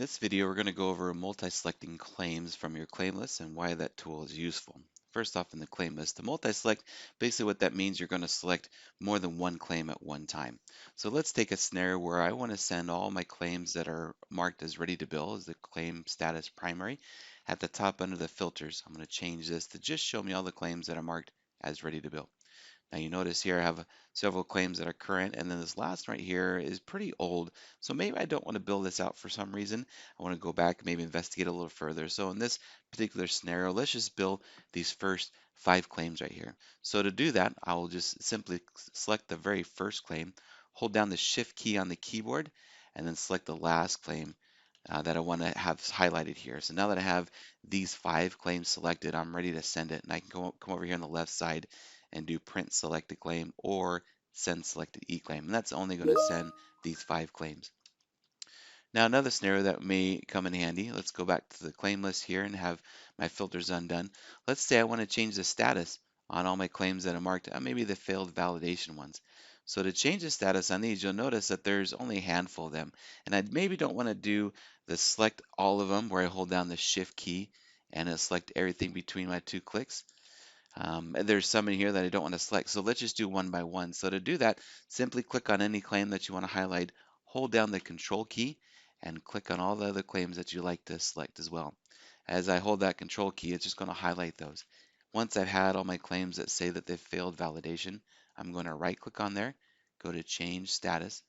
this video, we're going to go over multi-selecting claims from your claim list and why that tool is useful. First off, in the claim list, the multi-select, basically what that means, you're going to select more than one claim at one time. So let's take a scenario where I want to send all my claims that are marked as ready to bill as the claim status primary. At the top under the filters, I'm going to change this to just show me all the claims that are marked as ready to bill. Now you notice here I have several claims that are current, and then this last one right here is pretty old. So maybe I don't want to build this out for some reason. I want to go back, maybe investigate a little further. So in this particular scenario, let's just build these first 5 claims right here. So to do that, I will just simply select the very first claim, hold down the Shift key on the keyboard, and then select the last claim that I want to have highlighted here. So now that I have these 5 claims selected, I'm ready to send it. And I can come over here on the left side and do print selected claim or send selected e-claim. And that's only going to send these 5 claims. Now another scenario that may come in handy, let's go back to the claim list here and have my filters undone. Let's say I want to change the status on all my claims that are marked, maybe the failed validation ones. So to change the status on these, you'll notice that there's only a handful of them. And I maybe don't want to do the select all of them where I hold down the Shift key and it'll select everything between my 2 clicks. And there's some in here that I don't want to select. So let's just do one by one. So to do that, simply click on any claim that you want to highlight, hold down the Control key, and click on all the other claims that you like to select as well. As I hold that Control key, it's just going to highlight those. Once I've had all my claims that say that they've failed validation, I'm going to right click on there, go to Change Status,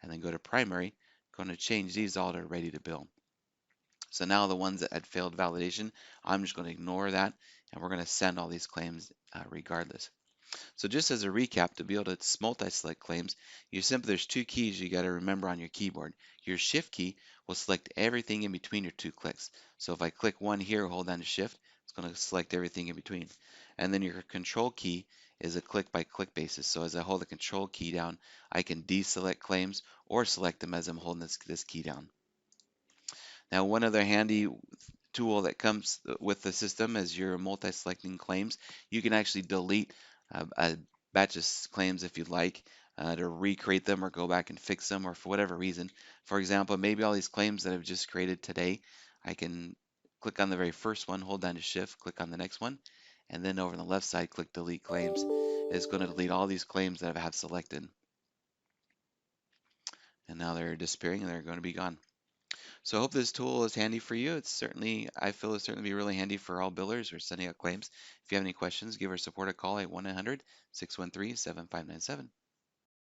and then go to Primary. Going to change these all to Ready to Bill. So now the ones that had failed validation, I'm just going to ignore that, and we're going to send all these claims regardless. So just as a recap, to be able to multi-select claims, there's 2 keys you got to remember on your keyboard. Your Shift key will select everything in between your 2 clicks. So if I click one here, hold down to Shift, it's going to select everything in between. And then your Control key is a click-by-click basis. So as I hold the Control key down, I can deselect claims or select them as I'm holding this key down. Now, one other handy tool that comes with the system as you're multi-selecting claims, you can actually delete a batch of claims if you'd like to recreate them or go back and fix them or for whatever reason. For example, maybe all these claims that I've just created today, I can click on the very first one, hold down to Shift, click on the next one, and then over on the left side, click Delete Claims. It's going to delete all these claims that I have selected. And now they're disappearing and they're going to be gone. So I hope this tool is handy for you. I feel it's certainly be really handy for all billers who are sending out claims. If you have any questions, give our support a call at 1-800-613-7597.